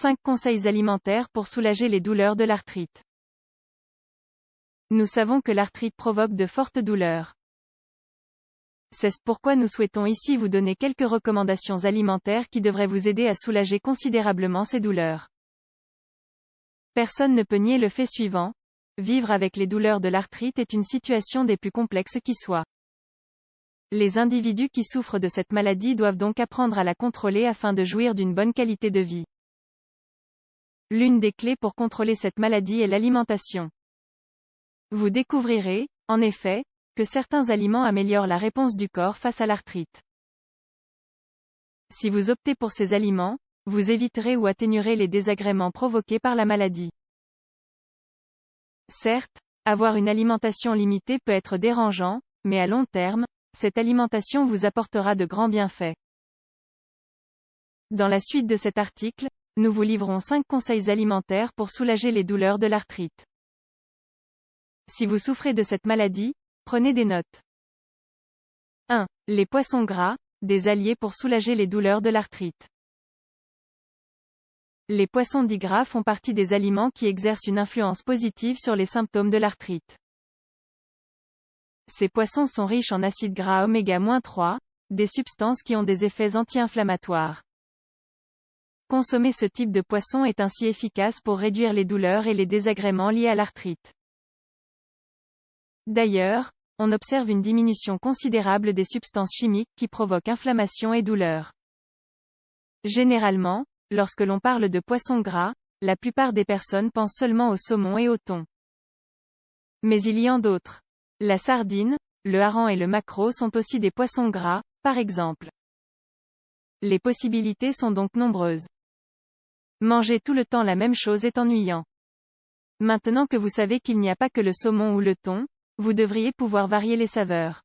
5 conseils alimentaires pour soulager les douleurs de l'arthrite. Nous savons que l'arthrite provoque de fortes douleurs. C'est pourquoi nous souhaitons ici vous donner quelques recommandations alimentaires qui devraient vous aider à soulager considérablement ces douleurs. Personne ne peut nier le fait suivant. Vivre avec les douleurs de l'arthrite est une situation des plus complexes qui soient. Les individus qui souffrent de cette maladie doivent donc apprendre à la contrôler afin de jouir d'une bonne qualité de vie. L'une des clés pour contrôler cette maladie est l'alimentation. Vous découvrirez, en effet, que certains aliments améliorent la réponse du corps face à l'arthrite. Si vous optez pour ces aliments, vous éviterez ou atténuerez les désagréments provoqués par la maladie. Certes, avoir une alimentation limitée peut être dérangeant, mais à long terme, cette alimentation vous apportera de grands bienfaits. Dans la suite de cet article, nous vous livrons 5 conseils alimentaires pour soulager les douleurs de l'arthrite. Si vous souffrez de cette maladie, prenez des notes. 1. Les poissons gras, des alliés pour soulager les douleurs de l'arthrite. Les poissons dits gras font partie des aliments qui exercent une influence positive sur les symptômes de l'arthrite. Ces poissons sont riches en acides gras oméga-3, des substances qui ont des effets anti-inflammatoires. Consommer ce type de poisson est ainsi efficace pour réduire les douleurs et les désagréments liés à l'arthrite. D'ailleurs, on observe une diminution considérable des substances chimiques qui provoquent inflammation et douleur. Généralement, lorsque l'on parle de poissons gras, la plupart des personnes pensent seulement au saumon et au thon. Mais il y en a d'autres. La sardine, le hareng et le maquereau sont aussi des poissons gras, par exemple. Les possibilités sont donc nombreuses. Manger tout le temps la même chose est ennuyant. Maintenant que vous savez qu'il n'y a pas que le saumon ou le thon, vous devriez pouvoir varier les saveurs.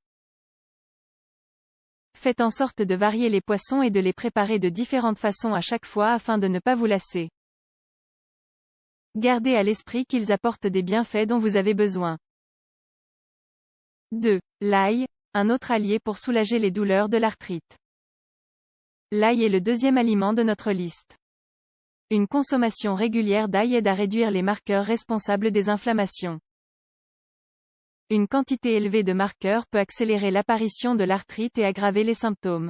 Faites en sorte de varier les poissons et de les préparer de différentes façons à chaque fois afin de ne pas vous lasser. Gardez à l'esprit qu'ils apportent des bienfaits dont vous avez besoin. 2. L'ail, un autre allié pour soulager les douleurs de l'arthrite. L'ail est le deuxième aliment de notre liste. Une consommation régulière d'ail aide à réduire les marqueurs responsables des inflammations. Une quantité élevée de marqueurs peut accélérer l'apparition de l'arthrite et aggraver les symptômes.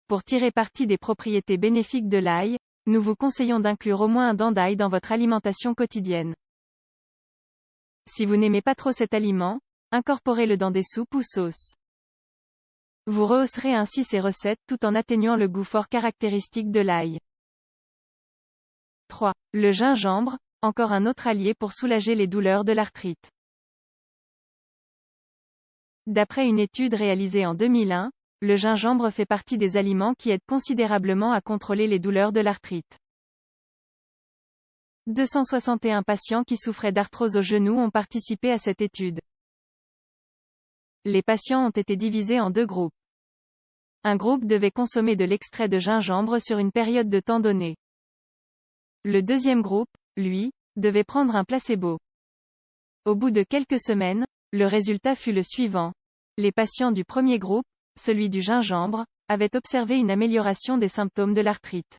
Pour tirer parti des propriétés bénéfiques de l'ail, nous vous conseillons d'inclure au moins un dent d'ail dans votre alimentation quotidienne. Si vous n'aimez pas trop cet aliment, incorporez-le dans des soupes ou sauces. Vous rehausserez ainsi ces recettes tout en atténuant le goût fort caractéristique de l'ail. 3. Le gingembre, encore un autre allié pour soulager les douleurs de l'arthrite. D'après une étude réalisée en 2001, le gingembre fait partie des aliments qui aident considérablement à contrôler les douleurs de l'arthrite. 261 patients qui souffraient d'arthrose au genou ont participé à cette étude. Les patients ont été divisés en 2 groupes. Un groupe devait consommer de l'extrait de gingembre sur une période de temps donnée. Le deuxième groupe, lui, devait prendre un placebo. Au bout de quelques semaines, le résultat fut le suivant. Les patients du premier groupe, celui du gingembre, avaient observé une amélioration des symptômes de l'arthrite.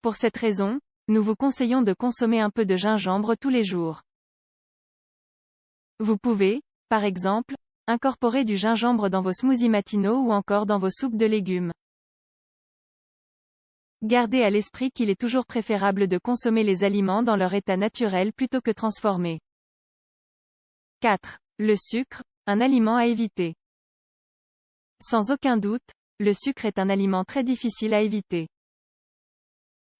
Pour cette raison, nous vous conseillons de consommer un peu de gingembre tous les jours. Vous pouvez, par exemple, incorporer du gingembre dans vos smoothies matinaux ou encore dans vos soupes de légumes. Gardez à l'esprit qu'il est toujours préférable de consommer les aliments dans leur état naturel plutôt que transformés. 4. Le sucre, un aliment à éviter. Sans aucun doute, le sucre est un aliment très difficile à éviter.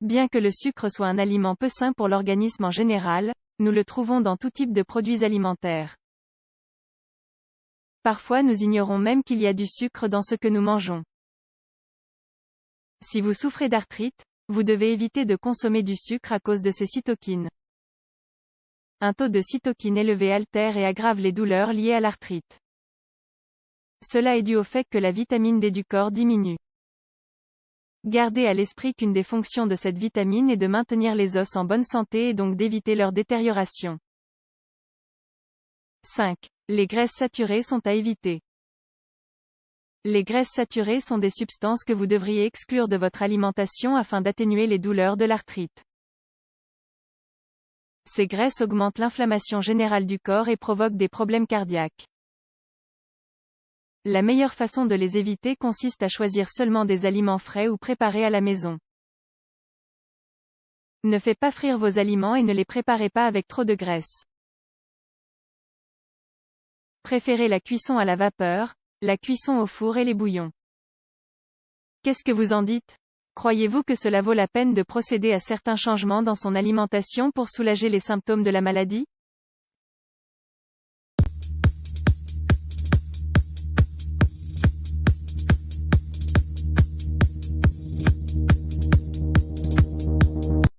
Bien que le sucre soit un aliment peu sain pour l'organisme en général, nous le trouvons dans tout type de produits alimentaires. Parfois nous ignorons même qu'il y a du sucre dans ce que nous mangeons. Si vous souffrez d'arthrite, vous devez éviter de consommer du sucre à cause de ses cytokines. Un taux de cytokines élevé altère et aggrave les douleurs liées à l'arthrite. Cela est dû au fait que la vitamine D du corps diminue. Gardez à l'esprit qu'une des fonctions de cette vitamine est de maintenir les os en bonne santé et donc d'éviter leur détérioration. 5. Les graisses saturées sont à éviter. Les graisses saturées sont des substances que vous devriez exclure de votre alimentation afin d'atténuer les douleurs de l'arthrite. Ces graisses augmentent l'inflammation générale du corps et provoquent des problèmes cardiaques. La meilleure façon de les éviter consiste à choisir seulement des aliments frais ou préparés à la maison. Ne faites pas frire vos aliments et ne les préparez pas avec trop de graisse. Préférez la cuisson à la vapeur, la cuisson au four et les bouillons. Qu'est-ce que vous en dites? Croyez-vous que cela vaut la peine de procéder à certains changements dans son alimentation pour soulager les symptômes de la maladie?